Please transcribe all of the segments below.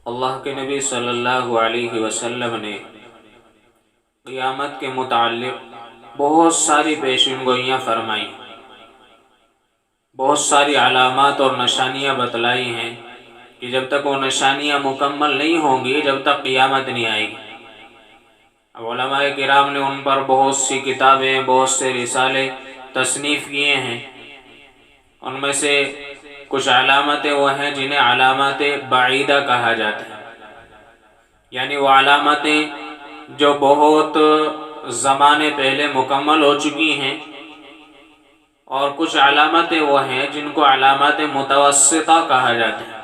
اللہ کے نبی صلی اللہ علیہ وسلم نے قیامت کے متعلق بہت ساری پیشین گوئیاں فرمائی، بہت ساری علامات اور نشانیاں بتلائی ہیں کہ جب تک وہ نشانیاں مکمل نہیں ہوں گی جب تک قیامت نہیں آئے گی۔ اب علماء کرام نے ان پر بہت سی کتابیں، بہت سے رسالے تصنیف کیے ہیں۔ ان میں سے کچھ علامتیں وہ ہیں جنہیں علامات بعیدہ کہا جاتا ہے، یعنی وہ علامتیں جو بہت زمانے پہلے مکمل ہو چکی ہیں، اور کچھ علامتیں وہ ہیں جن کو علامات متوسطہ کہا جاتا ہے،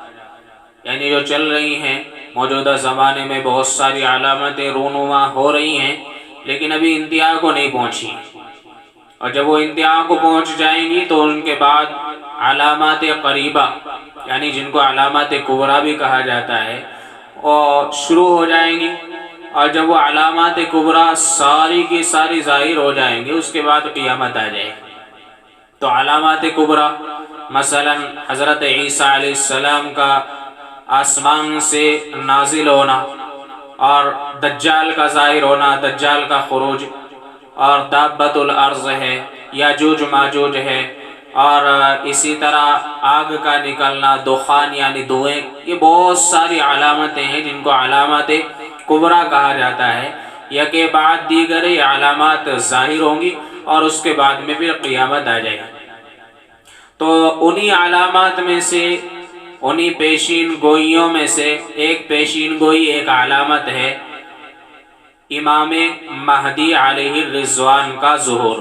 یعنی جو چل رہی ہیں موجودہ زمانے میں بہت ساری علامتیں رونما ہو رہی ہیں لیکن ابھی انتہا کو نہیں پہنچی، اور جب وہ انتہا کو پہنچ جائیں گی تو ان کے بعد علامات قریبہ، یعنی جن کو علامات کبریٰ بھی کہا جاتا ہے، اور شروع ہو جائیں گی۔ اور جب وہ علامات کبریٰ ساری کی ساری ظاہر ہو جائیں گی اس کے بعد قیامت آ جائے گی۔ تو علامات کبریٰ مثلا حضرت عیسیٰ علیہ السلام کا آسمان سے نازل ہونا، اور دجال کا ظاہر ہونا، دجال کا خروج، اور دابۃ الارض ہے، یاجوج ماجوج ہے، اور اسی طرح آگ کا نکلنا، دخان یعنی دھوئیں، یہ بہت ساری علامتیں ہیں جن کو علامات کبریٰ کہا جاتا ہے۔ یا کہ بعد دیگر یہ علامات ظاہر ہوں گی اور اس کے بعد میں پھر قیامت آ جائے گی۔ تو انہی علامات میں سے، انہی پیشین گوئیوں میں سے ایک پیشین گوئی، ایک علامت ہے امام مہدی علیہ الرضوان کا ظہور۔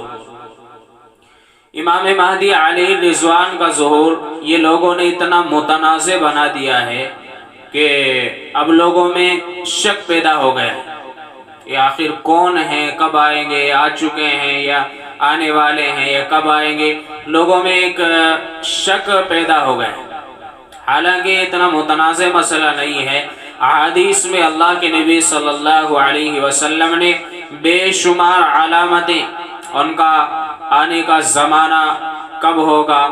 امام مہدی علیہ الرضوان کا ظہور یہ لوگوں نے اتنا متنازع بنا دیا ہے کہ اب لوگوں میں شک پیدا ہو گیا ہے کہ آخر کون ہیں، کب آئیں گے، آ چکے ہیں یا آنے والے ہیں یا کب آئیں گے، لوگوں میں ایک شک پیدا ہو گیا ہے۔ حالانکہ اتنا متنازع مسئلہ نہیں ہے، احادیث میں اللہ کے نبی صلی اللہ علیہ وسلم نے بے شمار علامتیں، ان کا آنے کا زمانہ کب ہوگا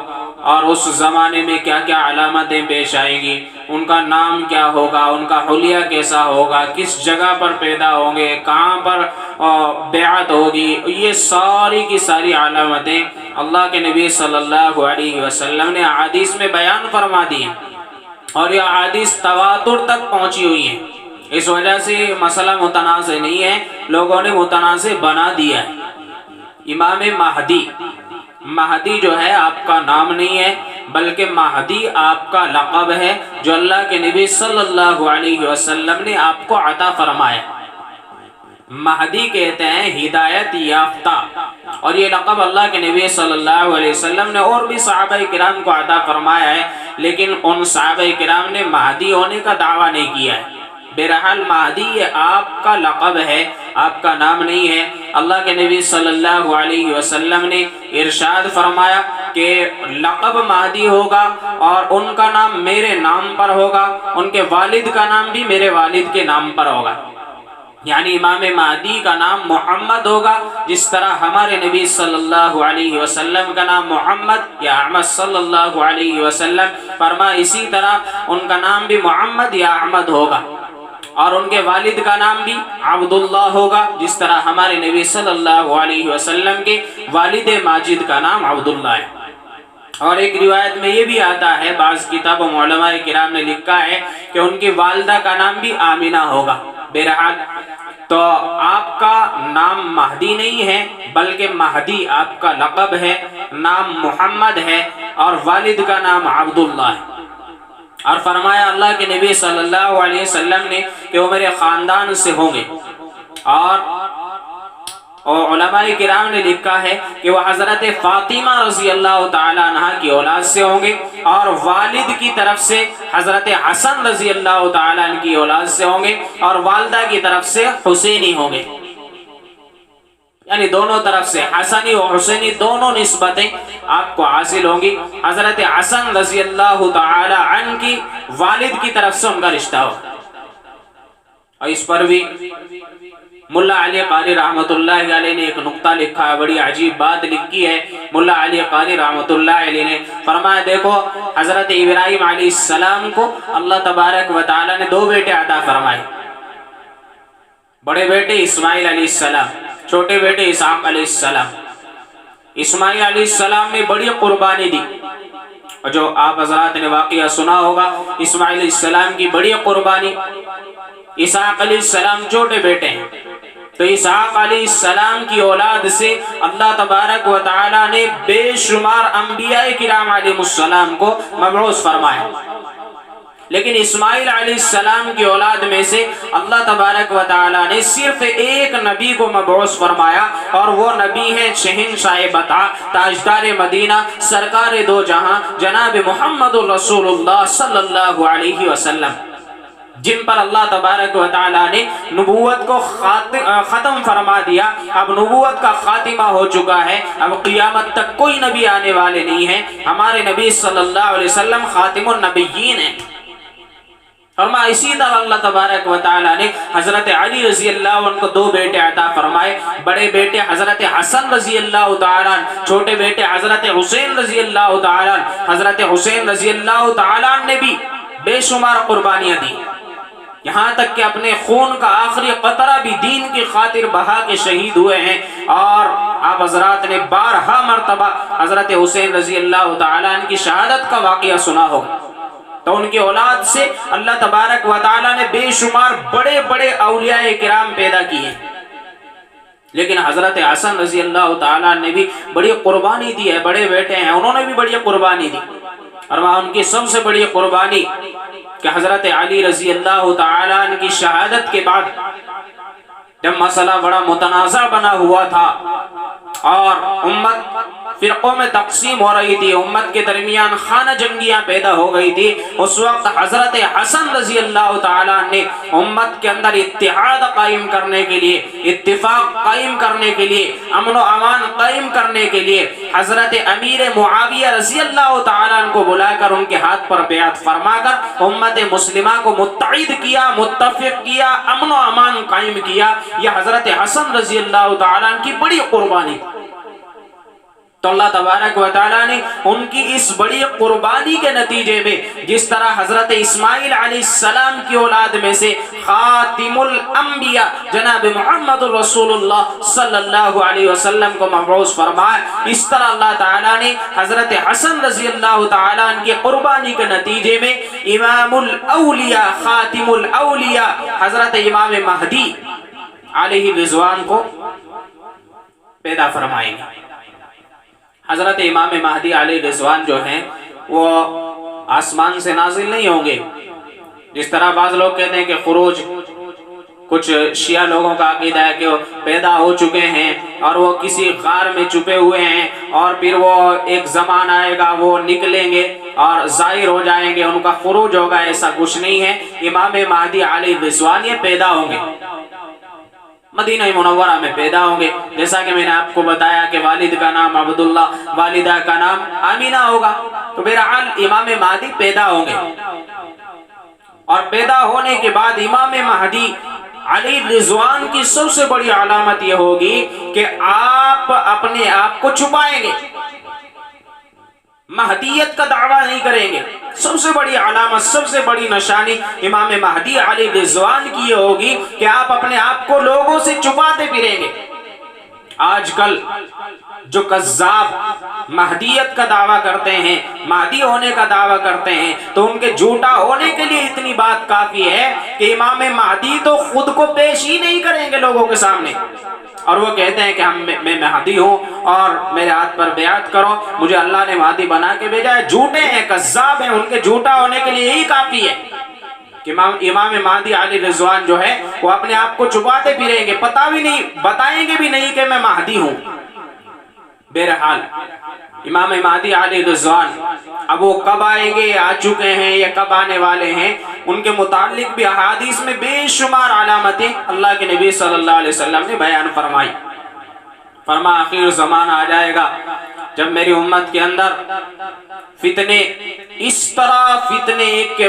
اور اس زمانے میں کیا کیا علامتیں پیش آئیں گی، ان کا نام کیا ہوگا، ان کا حلیہ کیسا ہوگا، کس جگہ پر پیدا ہوں گے، کہاں پر بیعت ہوگی، یہ ساری کی ساری علامتیں اللہ کے نبی صلی اللہ علیہ وسلم نے احادیث میں بیان فرما دی ہیں، اور یہ احادیث تواتر تک پہنچی ہوئی ہیں۔ اس وجہ سے مسئلہ متنازع نہیں ہے، لوگوں نے متنازع بنا دیا ہے۔ امام مہدی، مہدی جو ہے آپ کا نام نہیں ہے بلکہ مہدی آپ کا لقب ہے جو اللہ کے نبی صلی اللہ علیہ وسلم نے آپ کو عطا فرمایا۔ مہدی کہتے ہیں ہدایت یافتہ، اور یہ لقب اللہ کے نبی صلی اللہ علیہ وسلم نے اور بھی صحابہ کرام کو عطا فرمایا ہے، لیکن ان صحابہ کرام نے مہدی ہونے کا دعویٰ نہیں کیا ہے۔ بہرحال مہدی یہ آپ کا لقب ہے، آپ کا نام نہیں ہے۔ اللہ کے نبی صلی اللہ علیہ وسلم نے ارشاد فرمایا کہ لقب مہدی ہوگا اور ان کا نام میرے نام پر ہوگا، ان کے والد کا نام بھی میرے والد کے نام پر ہوگا، یعنی امام مہدی کا نام محمد ہوگا، جس طرح ہمارے نبی صلی اللہ علیہ وسلم کا نام محمد یا احمد صلی اللہ علیہ وسلم فرما، اسی طرح ان کا نام بھی محمد یا احمد ہوگا، اور ان کے والد کا نام بھی عبداللہ ہوگا، جس طرح ہمارے نبی صلی اللہ علیہ وسلم کے والد ماجد کا نام عبداللہ ہے۔ اور ایک روایت میں یہ بھی آتا ہے، بعض کتابوں میں علماء کرام نے لکھا ہے کہ ان کی والدہ کا نام بھی آمینہ ہوگا۔ بہرحال تو آپ کا نام مہدی نہیں ہے بلکہ مہدی آپ کا لقب ہے، نام محمد ہے اور والد کا نام عبداللہ ہے۔ اور فرمایا اللہ کے نبی صلی اللہ علیہ وسلم نے کہ وہ میرے خاندان سے ہوں گے، اور علماء کرام نے لکھا ہے کہ وہ حضرت فاطمہ رضی اللہ تعالی عنہ کی اولاد سے ہوں گے، اور والد کی طرف سے حضرت حسن رضی اللہ تعالی عنہ کی اولاد سے ہوں گے، اور والدہ کی طرف سے حسینی ہوں گے، یعنی دونوں طرف سے حسنی و حسینی دونوں نسبتیں آپ کو حاصل ہوں گی۔ حضرت حسن رضی اللہ تعالی عنہ کی والد کی طرف سے ان کا رشتہ ہو، اور اس پر بھی ملا علی قاری رحمۃ اللہ علیہ نے ایک نقطہ لکھا ہے، بڑی عجیب بات لکھی ہے ملا علی قاری رحمۃ اللہ علیہ نے، فرمایا دیکھو حضرت ابراہیم علیہ السلام کو اللہ تبارک و تعالی نے 2 بیٹے عطا فرمائے، بڑے بیٹے اسماعیل علیہ السلام، چھوٹے بیٹے اسحاق علیہ السلام۔ اسماعیل علیہ السلام نے بڑی قربانی دی، اور جو آپ حضرات نے واقعہ سنا ہوگا اسماعیل علیہ السلام کی بڑی قربانی۔ اسحاق علیہ السلام چھوٹے بیٹے ہیں، تو اسحاق علیہ السلام کی اولاد سے اللہ تبارک و تعالی نے بے شمار انبیاء کرام علیہ السلام کو مبعوث فرمایا، لیکن اسماعیل علیہ السلام کی اولاد میں سے اللہ تبارک و تعالی نے صرف ایک نبی کو مبعوث فرمایا، اور وہ نبی ہے شہنشاہ بطع، تاجدار مدینہ، سرکار 2 جہاں جناب محمد رسول اللہ صلی اللہ علیہ وسلم، جن پر اللہ تبارک و تعالی نے نبوت کو ختم فرما دیا۔ اب نبوت کا خاتمہ ہو چکا ہے، اب قیامت تک کوئی نبی آنے والے نہیں ہیں، ہمارے نبی صلی اللہ علیہ وسلم خاتم النبیین ہیں۔ فرما اسی طرح اللہ تبارک و تعالی نے حضرت علی رضی اللہ عنہ کو 2 بیٹے عطا فرمائے، بڑے بیٹے حضرت حسن رضی اللہ تعالی عنہ، چھوٹے بیٹے حضرت حسین رضی اللہ تعالی عنہ۔ حضرت حسین رضی اللہ تعالی عنہ نے بھی بے شمار قربانیاں دی، یہاں تک کہ اپنے خون کا آخری قطرہ بھی دین کی خاطر بہا کے شہید ہوئے ہیں، اور آپ حضرات نے 12 مرتبہ حضرت حسین رضی اللہ تعالی عنہ کی شہادت کا واقعہ سنا ہوگا۔ تو ان کی اولاد سے اللہ تبارک و تعالی نے بے شمار بڑے بڑے اولیاء کرام پیدا کیے، لیکن حضرت حسن رضی اللہ تعالیٰ نے بھی بڑی قربانی دی ہے، بڑے بیٹے ہیں انہوں نے بھی بڑی قربانی دی، اور وہاں ان کی سب سے بڑی قربانی کہ حضرت علی رضی اللہ تعالیٰ عنہ کی شہادت کے بعد جب مسئلہ بڑا متنازع بنا ہوا تھا اور امت فرقوں میں تقسیم ہو رہی تھی، امت کے درمیان خانہ جنگیاں پیدا ہو گئی تھی، اس وقت حضرت حسن رضی اللہ تعالیٰ نے امت کے اندر اتحاد قائم کرنے کے لیے، اتفاق قائم کرنے کے لیے، امن و امان قائم کرنے کے لیے حضرت امیر معاویہ رضی اللہ تعالیٰ کو بلا کر ان کے ہاتھ پر بیعت فرما کر امت مسلمہ کو متحد کیا، متفق کیا، امن و امان قائم کیا۔ یہ حضرت حسن رضی اللہ تعالیٰ کی بڑی قربانی، تو اللہ تبارک و تعالیٰ نے ان کی اس بڑی قربانی کے نتیجے میں جس طرح حضرت اسماعیل علیہ السلام کی اولاد میں سے خاتم الانبیاء جناب محمد رسول اللہ صلی اللہ علیہ وسلم کو مبعوث فرمایا، اس طرح اللہ تعالیٰ نے حضرت حسن رضی اللہ تعالیٰ عنہ کی قربانی کے نتیجے میں امام الاولیاء خاتم الاولیاء حضرت امام مہدی علیہ رضوان کو پیدا فرمائیں گے۔ حضرت امام مہدی علیہ رضوان جو ہیں وہ آسمان سے نازل نہیں ہوں گے، جس طرح بعض لوگ کہتے ہیں کہ خروج، کچھ شیعہ لوگوں کا عقیدہ ہے کہ وہ پیدا ہو چکے ہیں اور وہ کسی غار میں چھپے ہوئے ہیں، اور پھر وہ ایک زمان آئے گا وہ نکلیں گے اور ظاہر ہو جائیں گے، ان کا خروج ہوگا۔ ایسا کچھ نہیں ہے، امام مہدی علیہ رضوان یہ پیدا ہوں گے، مدینہ منورہ میں پیدا ہوں گے، جیسا کہ میں نے آپ کو بتایا کہ والد کا نام عبداللہ، والدہ کا نام آمینہ ہوگا۔ تو بہرحال امام مہدی پیدا ہوں گے، اور پیدا ہونے کے بعد امام مہدی علیہ رضوان کی سب سے بڑی علامت یہ ہوگی کہ آپ اپنے آپ کو چھپائیں گے، مہدیت کا دعویٰ نہیں کریں گے۔ سب سے بڑی علامت، سب سے بڑی نشانی امام مہدی علیہ رضوان کی یہ ہوگی کہ آپ اپنے آپ کو لوگوں سے چھپاتے پھریں گے۔ آج کل جو کذاب مہدیت کا دعویٰ کرتے ہیں، مہدی ہونے کا دعویٰ کرتے ہیں، تو ان کے جھوٹا ہونے کے لیے اتنی بات کافی ہے کہ امام مہدی تو خود کو پیش ہی نہیں کریں گے لوگوں کے سامنے، اور وہ کہتے ہیں کہ میں مہدی ہوں اور میرے ہاتھ پر بیعت کرو، مجھے اللہ نے مہدی بنا کے بھیجا ہے۔ جھوٹے ہیں، کذاب ہیں، ان کے جھوٹا ہونے کے لیے یہی کافی ہے کہ امام مہدی علیہ رضوان جو ہے وہ اپنے آپ کو چھپاتے پھریں گے، پتہ بھی نہیں، بتائیں گے بھی نہیں کہ میں مہدی ہوں۔ بہرحال امام مہدی علیہ رضوان اب وہ کب آئیں گے، آ چکے ہیں یا کب آنے والے ہیں، ان کے متعلق بھی احادیث میں بے شمار علامتیں اللہ کے نبی صلی اللہ علیہ وسلم نے بیان فرمائی۔ فرما آخر زمانہ آ جائے گا جب میری امت کے اندر فتنے اس طرح فتنے ایک کے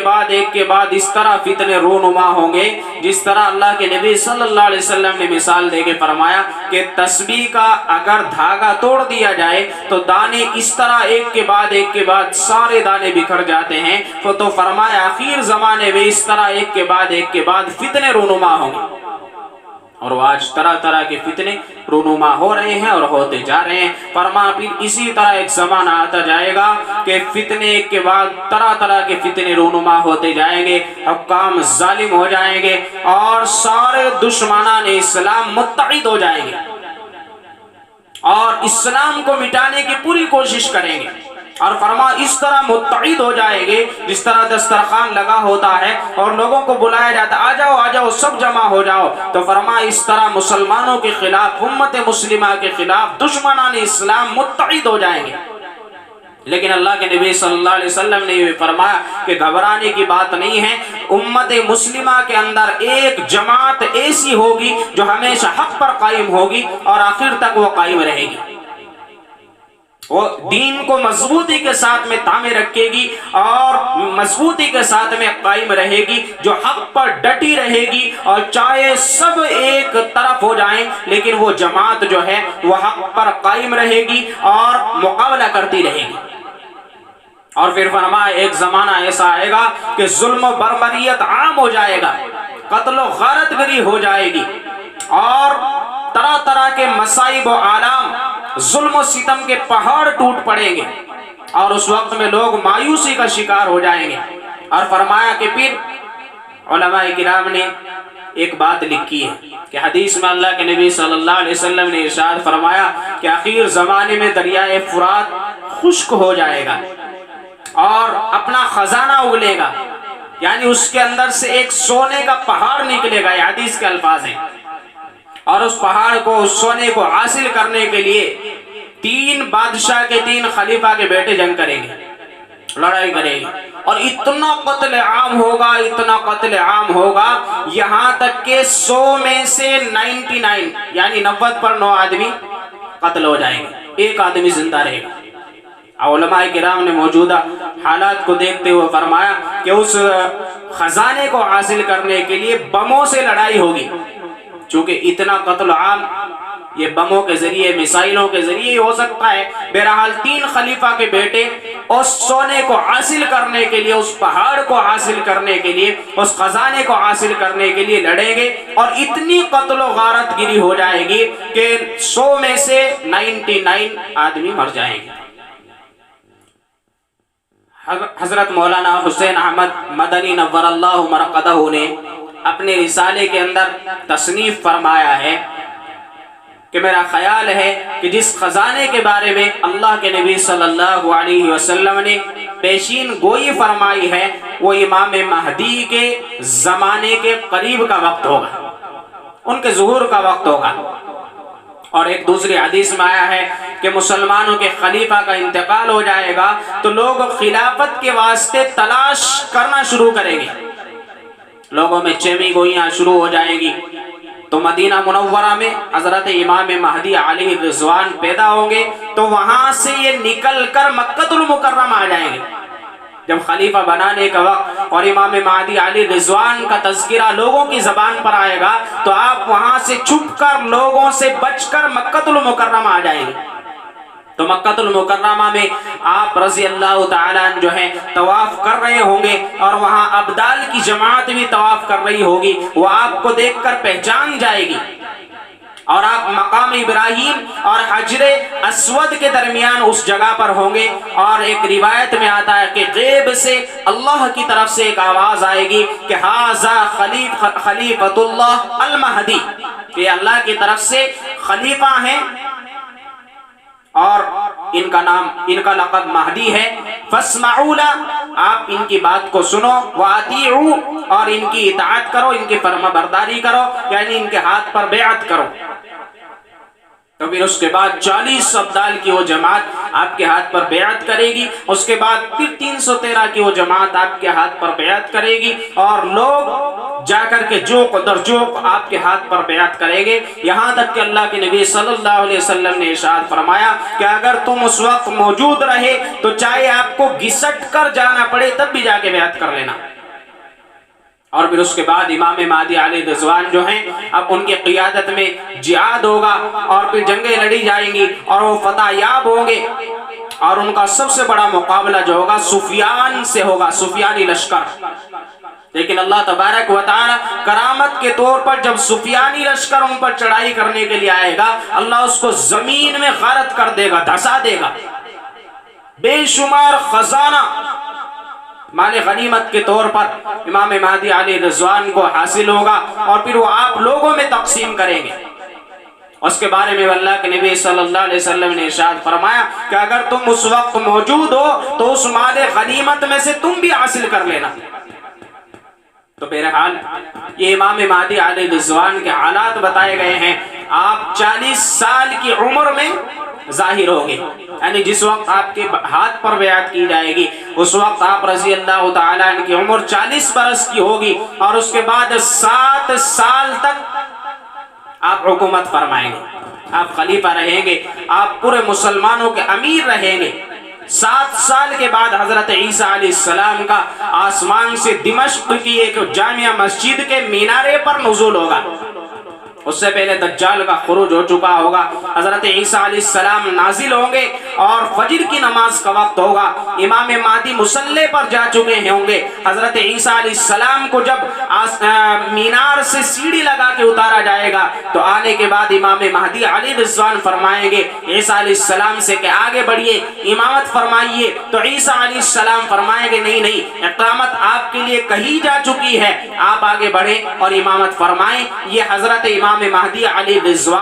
بعد اس طرح فتنے رونما ہوں گے، جس طرح اللہ کے نبی صلی اللہ علیہ وسلم نے مثال دے کے فرمایا کہ تسبیح کا اگر دھاگا توڑ دیا جائے تو دانے اس طرح ایک کے بعد سارے دانے بکھر جاتے ہیں، تو فرمایا آخر زمانے میں اس طرح ایک کے بعد فتنے رونما ہوں گے۔ اور وہ آج طرح طرح کے فتنے رونما ہو رہے ہیں اور ہوتے جا رہے ہیں۔ فرمایا پھر اسی طرح ایک زمانہ آتا جائے گا کہ فتنے ایک کے بعد طرح کے فتنے رونما ہوتے جائیں گے، حکام ظالم ہو جائیں گے اور سارے دشمنان اسلام متحد ہو جائیں گے اور اسلام کو مٹانے کی پوری کوشش کریں گے۔ اور فرمایا اس طرح متحد ہو جائے گے جس طرح دسترخوان لگا ہوتا ہے اور لوگوں کو بلایا جاتا ہے، آ جاؤ سب جمع ہو جاؤ، تو فرمایا اس طرح مسلمانوں کے خلاف، امت مسلمہ کے خلاف دشمنان اسلام متحد ہو جائیں گے۔ لیکن اللہ کے نبی صلی اللہ علیہ وسلم نے یہ فرمایا کہ گھبرانے کی بات نہیں ہے، امت مسلمہ کے اندر ایک جماعت ایسی ہوگی جو ہمیشہ حق پر قائم ہوگی اور آخر تک وہ قائم رہے گی، وہ دین کو مضبوطی کے ساتھ میں تھامے رکھے گی اور مضبوطی کے ساتھ میں قائم رہے گی، جو حق پر ڈٹی رہے گی، اور چاہے سب ایک طرف ہو جائیں لیکن وہ جماعت جو ہے وہ حق پر قائم رہے گی اور مقابلہ کرتی رہے گی۔ اور پھر فرمایا ایک زمانہ ایسا آئے گا کہ ظلم و بربریت عام ہو جائے گا، قتل و غارت گری ہو جائے گی اور طرح کے مصائب و آلام، ظلم و ستم کے پہاڑ ٹوٹ پڑیں گے اور اس وقت میں لوگ مایوسی کا شکار ہو جائیں گے۔ اور فرمایا کہ پھر علماء کرام نے ایک بات لکھی ہے کہ حدیث میں اللہ کے نبی صلی اللہ علیہ وسلم نے ارشاد فرمایا کہ آخر زمانے میں دریائے فرات خشک ہو جائے گا اور اپنا خزانہ اگلے گا، یعنی اس کے اندر سے ایک سونے کا پہاڑ نکلے گا، یہ حدیث کے الفاظ ہیں، اور اس پہاڑ کو، اس سونے کو حاصل کرنے کے لیے 3 بادشاہ کے 3 خلیفہ کے بیٹے جنگ کریں گے، لڑائی کریں گے، اور اتنا قتل عام ہوگا یہاں تک کہ 100 میں سے 99 یعنی 90 پر 9 آدمی قتل ہو جائیں گے، ایک آدمی زندہ رہے گا۔ علماء کرام نے موجودہ حالات کو دیکھتے ہوئے فرمایا کہ اس خزانے کو حاصل کرنے کے لیے بموں سے لڑائی ہوگی، چونکہ اتنا قتل عام یہ بموں کے ذریعے، میسائلوں کے ذریعے ہو سکتا ہے۔ بہرحال 3 خلیفہ کے بیٹے اس سونے کو حاصل کرنے کے لیے، اس پہاڑ کو حاصل کرنے کے لیے، اس خزانے کو حاصل کرنے کے لیے لڑیں گے اور اتنی قتل و غارت گری ہو جائے گی کہ 100 میں سے 99 آدمی مر جائیں گے۔ حضرت مولانا حسین احمد مدنی نور اللہ مرقدہ نے اپنے رسالے کے اندر تصنیف فرمایا ہے کہ میرا خیال ہے کہ جس خزانے کے بارے میں اللہ کے نبی صلی اللہ علیہ وسلم نے پیشین گوئی فرمائی ہے وہ امام مہدی کے زمانے کے قریب کا وقت ہوگا، ان کے ظہور کا وقت ہوگا۔ اور ایک دوسری حدیث میں آیا ہے کہ مسلمانوں کے خلیفہ کا انتقال ہو جائے گا تو لوگ خلافت کے واسطے تلاش کرنا شروع کریں گے، لوگوں میں چیمی گوئیاں شروع ہو جائیں گی، تو مدینہ منورہ میں حضرت امام مہدی علیہ الرضوان پیدا ہوں گے، تو وہاں سے یہ نکل کر مکہ المکرمہ آ جائیں گے۔ جب خلیفہ بنانے کا وقت اور امام مہدی علیہ الرضوان کا تذکرہ لوگوں کی زبان پر آئے گا تو آپ وہاں سے چھپ کر، لوگوں سے بچ کر مکہ المکرمہ آ جائیں گے۔ تو مکہ المکرمہ میں آپ رضی اللہ تعالیٰ جو ہیں طواف کر رہے ہوں گے اور وہاں ابدال کی جماعت بھی طواف کر رہی ہوگی، وہ آپ کو دیکھ کر پہچان جائے گی اور آپ مقام ابراہیم اور حجر اسود کے درمیان اس جگہ پر ہوں گے، اور ایک روایت میں آتا ہے کہ غیب سے اللہ کی طرف سے ایک آواز آئے گی کہ ھذا خلیفۃ اللہ المہدی، کہ اللہ کی طرف سے خلیفہ ہیں اور ان کا نام، ان کا لقب مہدی ہے، فاسمعوا لہ، آپ ان کی بات کو سنو، واطیعوا، اور ان کی اطاعت کرو، ان کی فرما برداری کرو، یعنی ان کے ہاتھ پر بیعت کرو۔ تو پھر اس کے بعد 40 ابدال کی وہ جماعت آپ کے ہاتھ پر بیعت کرے گی، اس کے بعد پھر 313 کی وہ جماعت آپ کے ہاتھ پر بیعت کرے گی، اور لوگ جا کر کے جو قدر جو آپ کے ہاتھ پر بیعت کریں گے، یہاں تک کہ اللہ کے نبی صلی اللہ علیہ وسلم نے ارشاد فرمایا کہ اگر تم اس وقت موجود رہے تو چاہے آپ کو گھسٹ کر جانا پڑے تب بھی جا کے بیعت کر لینا۔ اور پھر اس کے بعد امام مہدی علیہ رضوان جو ہیں، اب ان کی قیادت میں جہاد ہوگا اور پھر جنگیں لڑی جائیں گی اور وہ فتح یاب ہوں گے، اور ان کا سب سے بڑا مقابلہ جو ہوگا سفیان سے ہوگا، سفیانی لشکر۔ لیکن اللہ تبارک و تعالی کرامت کے طور پر جب سفیانی لشکر ان پر چڑھائی کرنے کے لیے آئے گا، اللہ اس کو زمین میں غارت کر دے گا، دھسا دے گا۔ بے شمار خزانہ مال غنیمت کے طور پر امام مہدی علیہ رضوان کو حاصل ہوگا اور پھر وہ آپ لوگوں میں تقسیم کریں گے۔ اس کے بارے میں اللہ کے نبی صلی اللہ علیہ وسلم نے ارشاد فرمایا کہ اگر تم اس وقت موجود ہو تو اس مال غنیمت میں سے تم بھی حاصل کر لینا۔ تو بہرحال یہ امام مہدی علیہ رضوان کے حالات بتائے گئے ہیں۔ آپ 40 سال کی عمر میں ظاہر ہوگے، یعنی جس وقت آپ کے ہاتھ پر بیعت کی جائے گی اس وقت آپ رضی اللہ تعالیٰ عنہ کی عمر 40 برس کی ہوگی، اور اس کے بعد 7 سال تک آپ حکومت فرمائیں گے، آپ خلیفہ رہیں گے، آپ پورے مسلمانوں کے امیر رہیں گے۔ 7 سال کے بعد حضرت عیسیٰ علیہ السلام کا آسمان سے دمشق کی ایک جامع مسجد کے مینارے پر نزول ہوگا۔ اس سے پہلے دجال کا خروج ہو چکا ہوگا، حضرت عیسیٰ علیہ السلام نازل ہوں گے اور فجر کی نماز کا وقت ہوگا، امام مہدی مصلی پر جا چکے ہوں گے۔ حضرت عیسیٰ علیہ السلام کو جب مینار سے سیڑھی لگا کے اتارا جائے گا تو آنے کے بعد امام مہدی علیہ رضوان فرمائیں گے عیسیٰ علیہ السلام سے کہ آگے بڑھیے، امامت فرمائیے، تو عیسیٰ علیہ السلام فرمائیں گے نہیں نہیں، اقامت آپ کے لیے کہی جا چکی ہے، آپ آگے بڑھیں اور امامت فرمائیں۔ یہ حضرت امام مہدی علیہ رضوان